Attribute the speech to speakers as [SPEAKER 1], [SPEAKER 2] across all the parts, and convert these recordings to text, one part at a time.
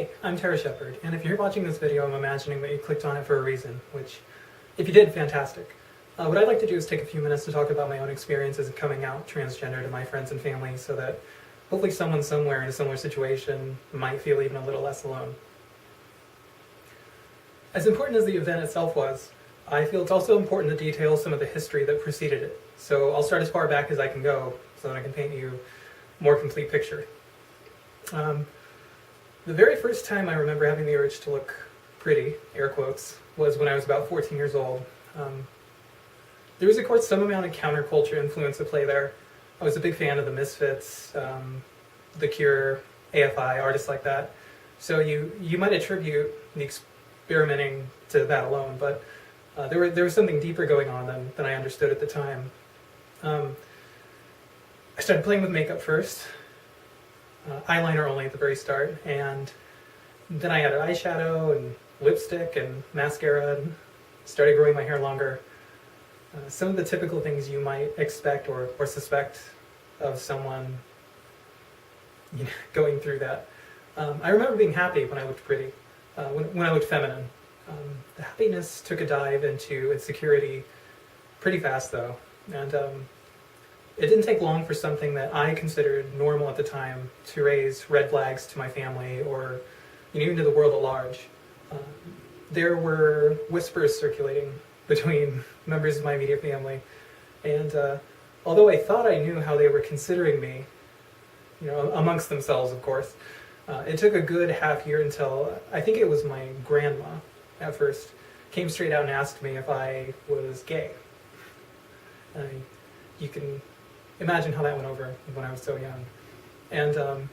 [SPEAKER 1] Hey, I'm Tara Shepard, and if you're watching this video, I'm imagining that you clicked on it for a reason, which, if you did, fantastic. What I'd like to do is take a few minutes to talk about my own experiences in coming out transgender to my friends and family so that hopefully someone somewhere in a similar situation might feel even a little less alone. As important as the event itself was, I feel it's also important to detail some of the history that preceded it. So I'll start as far back as I can go so that I can paint you a more complete picture. The very first time I remember having the urge to look pretty, air quotes, was when I was about 14 years old. There was, of course, some amount of counterculture influence at play there. I was a big fan of the Misfits, The Cure, AFI, artists like that. So you might attribute the experimenting to that alone, but there was something deeper going on than I understood at the time. I started playing with makeup first, eyeliner only at the very start, and then I added eyeshadow and lipstick and mascara and started growing my hair longer. Some of the typical things you might expect or suspect of someone going through that. I remember being happy when I looked pretty, when I looked feminine. The happiness took a dive into insecurity pretty fast though, and it didn't take long for something that I considered normal at the time to raise red flags to my family or even to the world at large. There were whispers circulating between members of my immediate family, and although I thought I knew how they were considering me, amongst themselves of course, it took a good half year until I think it was my grandma at first came straight out and asked me if I was gay. You can imagine how that went over when I was so young. And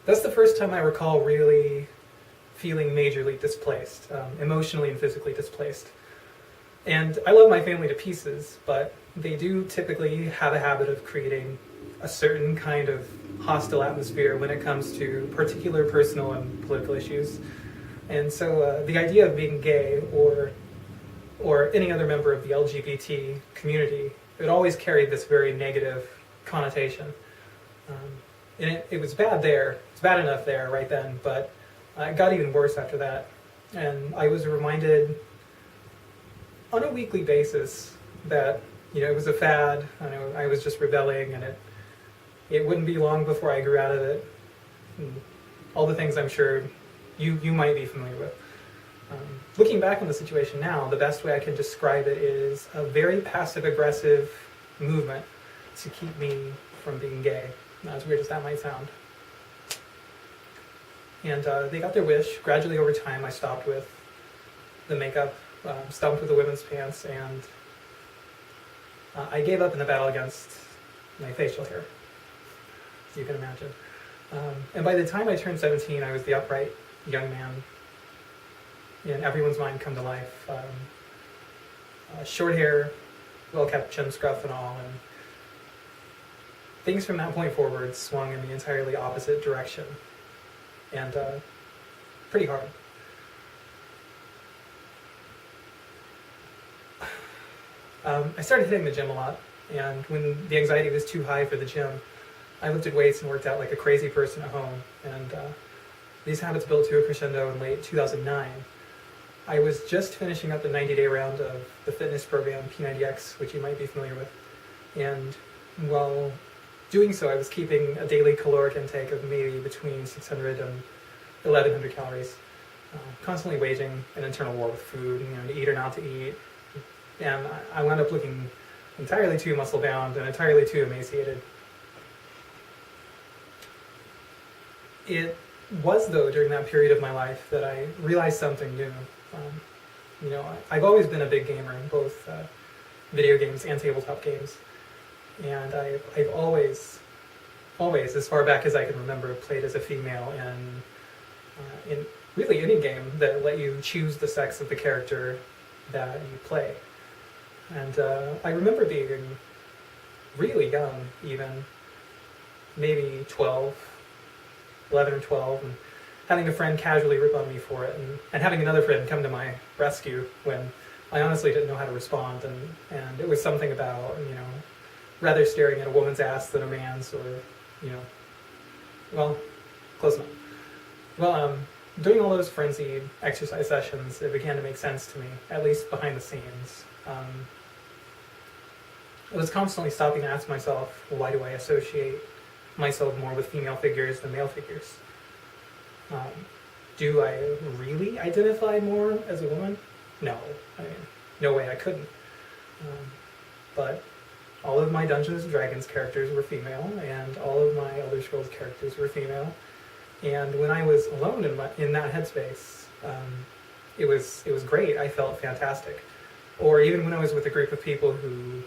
[SPEAKER 1] that's the first time I recall really feeling majorly displaced, emotionally and physically displaced. And I love my family to pieces, but they do typically have a habit of creating a certain kind of hostile atmosphere when it comes to particular personal and political issues. And so the idea of being gay or any other member of the LGBT community, it always carried this very negative connotation. And it was bad there. It's bad enough there right then, but it got even worse after that. And I was reminded on a weekly basis that it was a fad. I was just rebelling, and it wouldn't be long before I grew out of it. And all the things I'm sure you might be familiar with. Looking back on the situation now, the best way I can describe it is a very passive-aggressive movement to keep me from being gay, as weird as that might sound. And they got their wish. Gradually over time, I stopped with the makeup, stopped with the women's pants, and I gave up in the battle against my facial hair, as you can imagine. And by the time I turned 17, I was the upright young man in everyone's mind come to life. Short hair, well-kept chin scruff and all, and things from that point forward swung in the entirely opposite direction, and pretty hard. I started hitting the gym a lot, and when the anxiety was too high for the gym, I lifted weights and worked out like a crazy person at home, and these habits built to a crescendo in late 2009. I was just finishing up the 90-day round of the fitness program P90X, which you might be familiar with, and while doing so, I was keeping a daily caloric intake of maybe between 600 and 1,100 calories, constantly waging an internal war with food, to eat or not to eat, and I wound up looking entirely too muscle-bound and entirely too emaciated. It was, though, during that period of my life that I realized something new. I've always been a big gamer in both video games and tabletop games, and I've always, as far back as I can remember, played as a female in really any game that let you choose the sex of the character that you play. And I remember being really young, even maybe 11 or 12, and having a friend casually rip on me for it, and having another friend come to my rescue when I honestly didn't know how to respond, and it was something about, rather staring at a woman's ass than a man's, or, well, close enough. Well, doing all those frenzied exercise sessions, it began to make sense to me, at least behind the scenes. I was constantly stopping to ask myself, well, why do I associate myself more with female figures than male figures? Do I really identify more as a woman? No. I mean, no way I couldn't. But all of my Dungeons & Dragons characters were female, and all of my Elder Scrolls characters were female. And when I was alone in that headspace, it was great. I felt fantastic. Or even when I was with a group of people who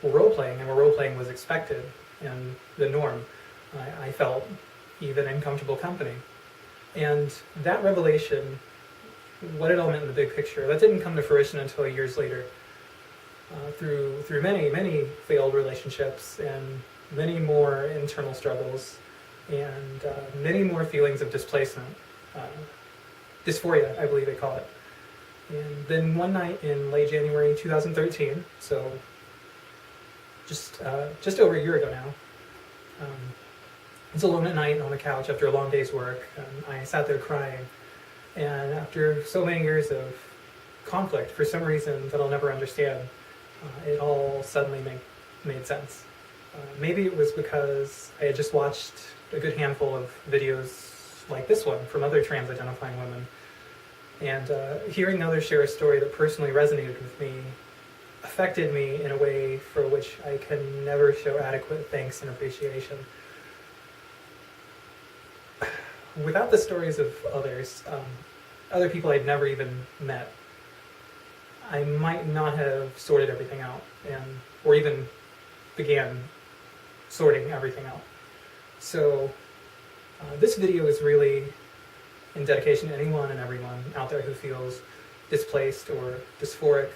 [SPEAKER 1] were role-playing, and where role-playing was expected and the norm, I felt even in comfortable company. And that revelation, what it all meant in the big picture, that didn't come to fruition until years later. Through many failed relationships and many more internal struggles and many more feelings of displacement, dysphoria, I believe they call it. And then one night in late January 2013, so just over a year ago now, I was alone at night on the couch after a long day's work, and I sat there crying. And after so many years of conflict, for some reason that I'll never understand, it all suddenly made sense. Maybe it was because I had just watched a good handful of videos like this one from other trans-identifying women, and hearing others share a story that personally resonated with me affected me in a way for which I can never show adequate thanks and appreciation. Without the stories of others, other people I'd never even met, I might not have sorted everything out, or even began sorting everything out. So this video is really in dedication to anyone and everyone out there who feels displaced or dysphoric,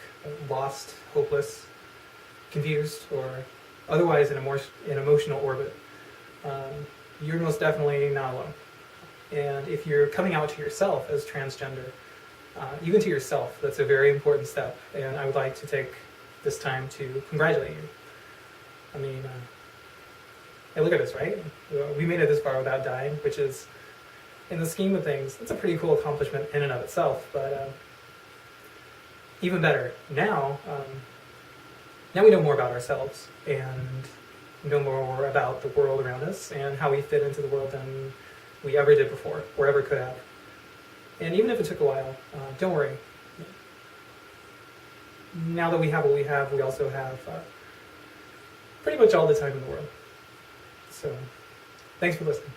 [SPEAKER 1] lost, hopeless, confused, or otherwise in an emotional orbit. You're most definitely not alone. And if you're coming out to yourself as transgender, even to yourself, that's a very important step, and I would like to take this time to congratulate you. I mean, hey, look at this, right? We made it this far without dying, which is, in the scheme of things, it's a pretty cool accomplishment in and of itself, but even better, now we know more about ourselves, and know more about the world around us, and how we fit into the world than we ever did before, or ever could have. And even if it took a while, don't worry. Now that we have what we have, we also have pretty much all the time in the world. So, thanks for listening.